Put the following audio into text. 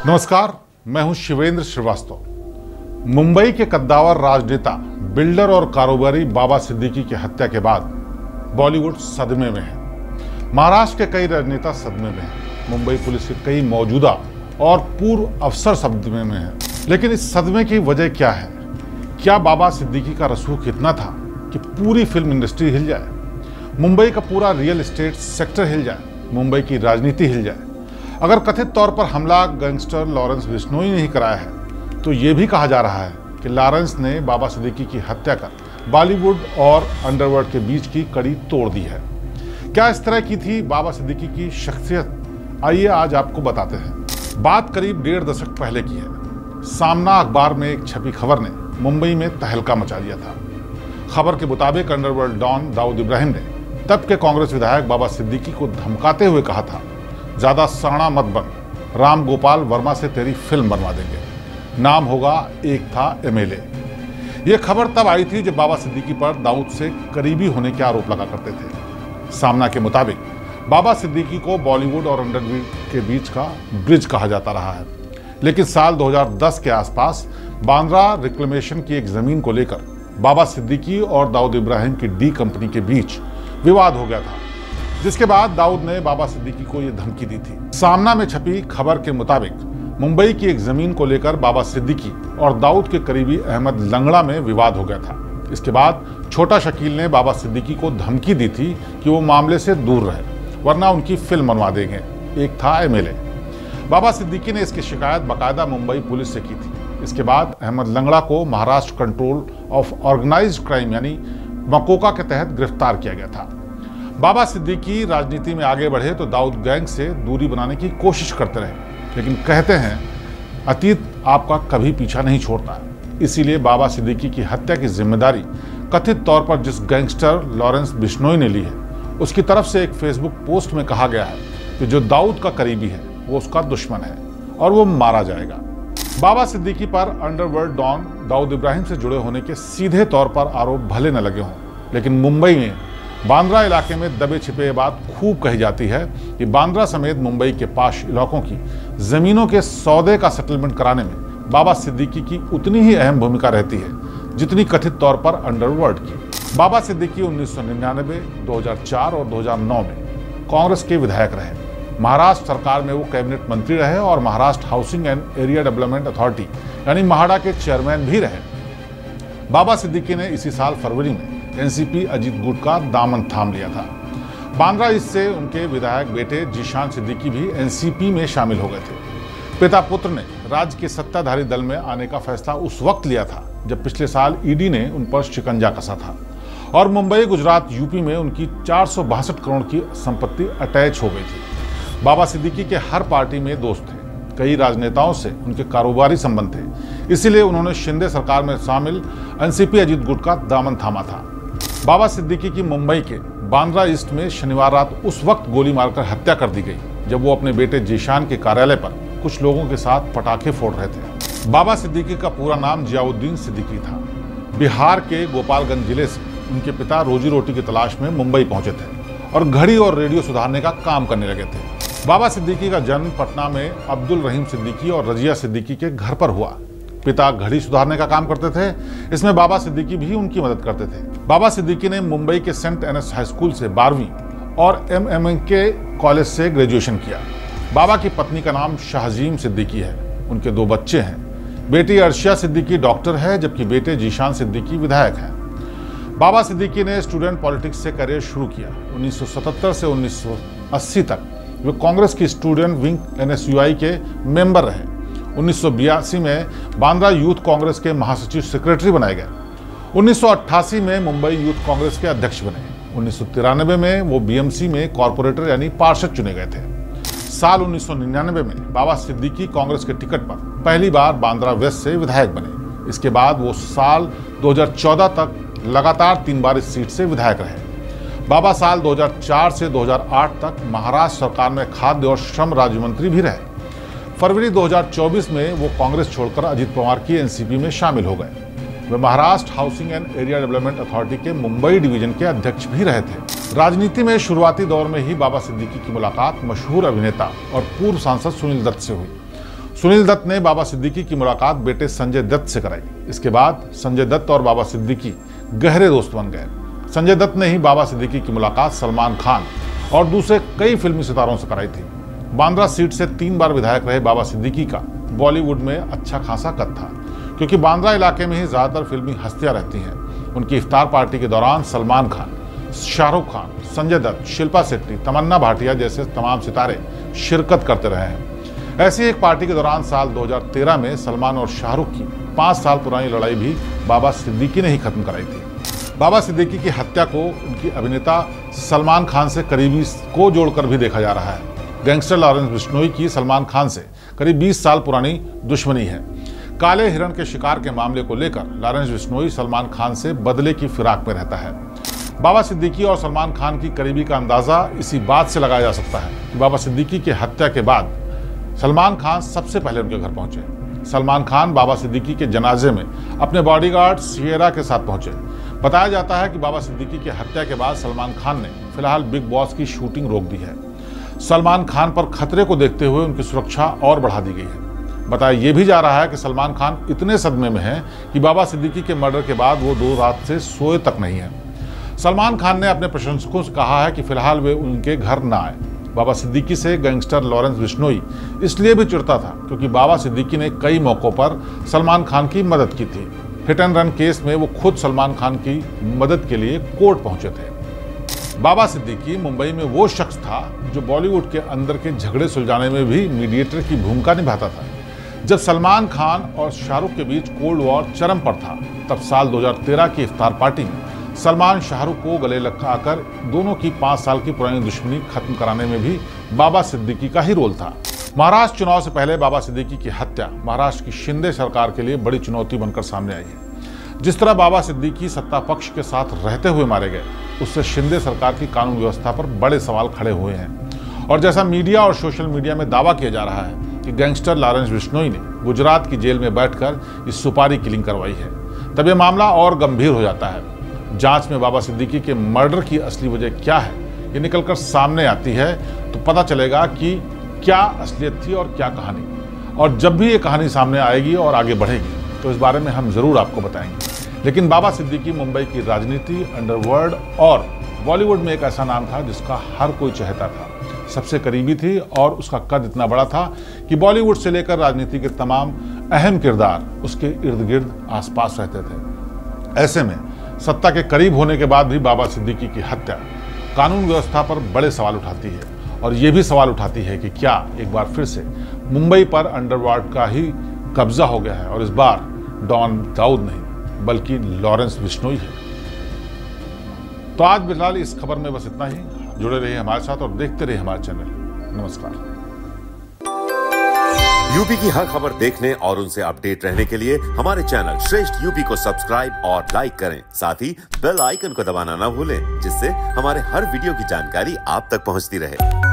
नमस्कार, मैं हूं शिवेंद्र श्रीवास्तव। मुंबई के कद्दावर राजनेता, बिल्डर और कारोबारी बाबा सिद्दीकी की हत्या के बाद बॉलीवुड सदमे में है। महाराष्ट्र के कई राजनेता सदमे में हैं। मुंबई पुलिस के कई मौजूदा और पूर्व अफसर सदमे में हैं। लेकिन इस सदमे की वजह क्या है? क्या बाबा सिद्दीकी का रसूख इतना था कि पूरी फिल्म इंडस्ट्री हिल जाए, मुंबई का पूरा रियल एस्टेट सेक्टर हिल जाए, मुंबई की राजनीति हिल जाए? अगर कथित तौर पर हमला गैंगस्टर लॉरेंस बिश्नोई ने ही कराया है, तो ये भी कहा जा रहा है कि लॉरेंस ने बाबा सिद्दीकी की हत्या कर बॉलीवुड और अंडरवर्ल्ड के बीच की कड़ी तोड़ दी है। क्या इस तरह की थी बाबा सिद्दीकी की शख्सियत? आइए आज आपको बताते हैं। बात करीब 1.5 दशक पहले की है। सामना अखबार में एक छपी खबर ने मुंबई में तहलका मचा दिया था। खबर के मुताबिक अंडरवर्ल्ड डॉन दाऊद इब्राहिम ने तब के कांग्रेस विधायक बाबा सिद्दीकी को धमकाते हुए कहा था, ज्यादा सड़ा मत बन, राम गोपाल वर्मा से तेरी फिल्म बनवा देंगे। नाम होगा एक था एमएलए। यह खबर तब आई थी जब बाबा सिद्दीकी पर दाऊद से करीबी होने के आरोप लगा करते थे। सामना के मुताबिक बाबा सिद्दीकी को बॉलीवुड और अंडरवर्ल्ड के बीच का ब्रिज कहा जाता रहा है। लेकिन साल 2010 के आसपास बांद्रा रिक्लेमेशन की एक जमीन को लेकर बाबा सिद्दीकी और दाऊद इब्राहिम की डी कंपनी के बीच विवाद हो गया था, जिसके बाद दाऊद ने बाबा सिद्दीकी को यह धमकी दी थी। सामना में छपी खबर के मुताबिक मुंबई की एक जमीन को लेकर बाबा सिद्दीकी और दाऊद के करीबी अहमद लंगड़ा में विवाद हो गया था। इसके बाद छोटा शकील ने बाबा सिद्दीकी को धमकी दी थी कि वो मामले से दूर रहे, वरना उनकी फिल्म बनवा देंगे। एक था एमएलए। बाबा सिद्दीकी ने इसकी शिकायत बाकायदा मुंबई पुलिस से की थी। इसके बाद अहमद लंगड़ा को Maharashtra control of organised crime यानी मकोका के तहत गिरफ्तार किया गया था। बाबा सिद्दीकी राजनीति में आगे बढ़े तो दाऊद गैंग से दूरी बनाने की कोशिश करते रहे, लेकिन कहते हैं अतीत आपका कभी पीछा नहीं छोड़ता। इसीलिए बाबा सिद्दीकी की हत्या की जिम्मेदारी कथित तौर पर जिस गैंगस्टर लॉरेंस बिश्नोई ने ली है, उसकी तरफ से एक फेसबुक पोस्ट में कहा गया है कि जो दाऊद का करीबी है वो उसका दुश्मन है और वो मारा जाएगा। बाबा सिद्दीकी पर अंडरवर्ल्ड डॉन दाऊद इब्राहिम से जुड़े होने के सीधे तौर पर आरोप भले न लगे हों, लेकिन मुंबई में बांद्रा इलाके में दबे छिपे ये बात खूब कही जाती है कि बांद्रा समेत मुंबई के पाश इलाकों की जमीनों के सौदे का सेटलमेंट कराने में बाबा सिद्दीकी की उतनी ही अहम भूमिका रहती है जितनी कथित तौर पर अंडरवर्ल्ड की। बाबा सिद्दीकी 1999, 2004 और 2009 में कांग्रेस के विधायक रहे। महाराष्ट्र सरकार में वो कैबिनेट मंत्री रहे और Maharashtra housing and area development authority यानी महाडा के चेयरमैन भी रहे। बाबा सिद्दीकी ने इसी साल फरवरी में एनसीपी अजीत गुट का दामन थाम लिया था। बांद्रा ईस्ट से उनके विधायक बेटे जीशान सिद्दीकी भी एनसीपी में शामिल हो गए थे। पिता पुत्र ने राज्य के सत्ताधारी दल में आने का फैसला उस वक्त लिया था जब पिछले साल ईडी ने उन पर शिकंजा कसा था और मुंबई, गुजरात, यूपी में उनकी 462 करोड़ की संपत्ति अटैच हो गई थी। बाबा सिद्दीकी के हर पार्टी में दोस्त थे, कई राजनेताओं से उनके कारोबारी संबंध थे, इसीलिए उन्होंने शिंदे सरकार में शामिल एनसीपी अजीत गुट का दामन थामा था। बाबा सिद्दीकी की मुंबई के बांद्रा ईस्ट में शनिवार रात उस वक्त गोली मारकर हत्या कर दी गई जब वो अपने बेटे जीशान के कार्यालय पर कुछ लोगों के साथ पटाखे फोड़ रहे थे। बाबा सिद्दीकी का पूरा नाम जियाउद्दीन सिद्दीकी था। बिहार के गोपालगंज जिले से उनके पिता रोजी रोटी की तलाश में मुंबई पहुंचे थे और घड़ी और रेडियो सुधारने का काम करने लगे थे। बाबा सिद्दीकी का जन्म पटना में अब्दुल रहीम सिद्दीकी और रजिया सिद्दीकी के घर पर हुआ। पिता घड़ी सुधारने का काम करते थे, इसमें बाबा सिद्दीकी भी उनकी मदद करते थे। बाबा सिद्दीकी ने मुंबई के सेंट एनएस हाई स्कूल से 12वीं और एमएमके कॉलेज से ग्रेजुएशन किया। बाबा की पत्नी का नाम शाहजीम सिद्दीकी है। उनके 2 बच्चे हैं। बेटी अर्शिया सिद्दीकी डॉक्टर है, जबकि बेटे जीशान सिद्दीकी विधायक हैं। बाबा सिद्दीकी ने स्टूडेंट पॉलिटिक्स से करियर शुरू किया। 1977 से 1980 तक वे कांग्रेस की स्टूडेंट विंग एनएसयूआई के मेंबर रहे। 1982 में बांद्रा यूथ कांग्रेस के महासचिव सेक्रेटरी बनाए गए। 1988 में मुंबई यूथ कांग्रेस के अध्यक्ष बने। 1993 में वो बीएमसी में कॉरपोरेटर यानी पार्षद चुने गए थे। साल 1999 में बाबा सिद्दीकी कांग्रेस के टिकट पर पहली बार बांद्रा वेस्ट से विधायक बने। इसके बाद वो साल 2014 तक लगातार 3 बार इस सीट से विधायक रहे। बाबा साल 2004 से 2008 तक महाराष्ट्र सरकार में खाद्य और श्रम राज्य मंत्री भी रहे। फरवरी 2024 में वो कांग्रेस छोड़कर अजीत पवार की एनसीपी में शामिल हो गए। वे Maharashtra housing and area development authority के मुंबई डिवीजन के अध्यक्ष भी रहे थे। राजनीति में शुरुआती दौर में ही बाबा सिद्दीकी की मुलाकात मशहूर अभिनेता और पूर्व सांसद सुनील दत्त से हुई। सुनील दत्त ने बाबा सिद्दीकी की मुलाकात बेटे संजय दत्त से कराई। इसके बाद संजय दत्त और बाबा सिद्दीकी गहरे दोस्त बन गए। संजय दत्त ने ही बाबा सिद्दीकी की मुलाकात सलमान खान और दूसरे कई फिल्मी सितारों से कराई थी। बांद्रा सीट से 3 बार विधायक रहे बाबा सिद्दीकी का बॉलीवुड में अच्छा खासा कद था, क्योंकि बांद्रा इलाके में ही ज्यादातर फिल्मी हस्तियां रहती हैं। उनकी इफ्तार पार्टी के दौरान सलमान खान, शाहरुख खान, संजय दत्त, शिल्पा शेट्टी, तमन्ना भाटिया जैसे तमाम सितारे शिरकत करते रहे हैं। ऐसी एक पार्टी के दौरान साल 2013 में सलमान और शाहरुख की 5 साल पुरानी लड़ाई भी बाबा सिद्दीकी ने ही खत्म कराई थी। बाबा सिद्दीकी की हत्या को उनकी अभिनेता सलमान खान से करीबी को जोड़कर भी देखा जा रहा है। गैंगस्टर लॉरेंस बिश्नोई की सलमान खान से करीब 20 साल पुरानी दुश्मनी है। काले हिरण के शिकार के मामले को लेकर लॉरेंस बिश्नोई सलमान खान से बदले की फिराक में रहता है। बाबा सिद्दीकी और सलमान खान की करीबी का अंदाजा इसी बात से लगाया जा सकता है कि बाबा सिद्दीकी की हत्या के बाद सलमान खान सबसे पहले उनके घर पहुंचे। सलमान खान बाबा सिद्दीकी के जनाजे में अपने बॉडीगार्ड सियरा के साथ पहुंचे। बताया जाता है कि बाबा सिद्दीकी की हत्या के बाद सलमान खान ने फिलहाल बिग बॉस की शूटिंग रोक दी है। सलमान खान पर खतरे को देखते हुए उनकी सुरक्षा और बढ़ा दी गई है। बताया यह भी जा रहा है कि सलमान खान इतने सदमे में हैं कि बाबा सिद्दीकी के मर्डर के बाद वो 2 रात से सोए तक नहीं है। सलमान खान ने अपने प्रशंसकों से कहा है कि फिलहाल वे उनके घर न आए। बाबा सिद्दीकी से गैंगस्टर लॉरेंस बिश्नोई इसलिए भी चिढ़ता था क्योंकि बाबा सिद्दीकी ने कई मौकों पर सलमान खान की मदद की थी। हिट एंड रन केस में वो खुद सलमान खान की मदद के लिए कोर्ट पहुंचे थे। बाबा सिद्दीकी मुंबई में वो शख्स था जो बॉलीवुड के अंदर के झगड़े सुलझाने में भी मीडिएटर की भूमिका निभाता था। जब सलमान खान और शाहरुख के बीच कोल्ड वॉर चरम पर था, तब साल 2013 की इफ्तार पार्टी में सलमान शाहरुख को गले लगाकर दोनों की 5 साल की पुरानी दुश्मनी खत्म कराने में भी बाबा सिद्दीकी का ही रोल था। महाराष्ट्र चुनाव से पहले बाबा सिद्दीकी की हत्या महाराष्ट्र की शिंदे सरकार के लिए बड़ी चुनौती बनकर सामने आई है। जिस तरह बाबा सिद्दीकी सत्ता पक्ष के साथ रहते हुए मारे गए, उससे शिंदे सरकार की कानून व्यवस्था पर बड़े सवाल खड़े हुए हैं। और जैसा मीडिया और सोशल मीडिया में दावा किया जा रहा है कि गैंगस्टर लॉरेंस बिश्नोई ने गुजरात की जेल में बैठकर इस सुपारी किलिंग करवाई है, तब यह मामला और गंभीर हो जाता है। जांच में बाबा सिद्दीकी के मर्डर की असली वजह क्या है, ये निकलकर सामने आती है तो पता चलेगा कि क्या असलियत थी और क्या कहानी। और जब भी ये कहानी सामने आएगी और आगे बढ़ेगी तो इस बारे में हम जरूर आपको बताएंगे। लेकिन बाबा सिद्दीकी मुंबई की राजनीति, अंडरवर्ल्ड और बॉलीवुड में एक ऐसा नाम था जिसका हर कोई चाहता था, सबसे करीबी थी और उसका कद इतना बड़ा था कि बॉलीवुड से लेकर राजनीति के तमाम अहम किरदार उसके इर्द गिर्द आसपास रहते थे। ऐसे में सत्ता के करीब होने के बाद भी बाबा सिद्दीकी की हत्या कानून व्यवस्था पर बड़े सवाल उठाती है और ये भी सवाल उठाती है कि क्या एक बार फिर से मुंबई पर अंडरवर्ल्ड का ही कब्जा हो गया है और इस बार डॉन दाऊद नहीं बल्कि लॉरेंस बिश्नोई है। तो आज फिलहाल इस खबर में बस इतना ही। जुड़े रहिए हमारे साथ और देखते रहिए हमारे चैनल। नमस्कार। यूपी की हर खबर देखने और उनसे अपडेट रहने के लिए हमारे चैनल श्रेष्ठ यूपी को सब्सक्राइब और लाइक करें। साथ ही बेल आइकन को दबाना ना भूलें, जिससे हमारे हर वीडियो की जानकारी आप तक पहुंचती रहे।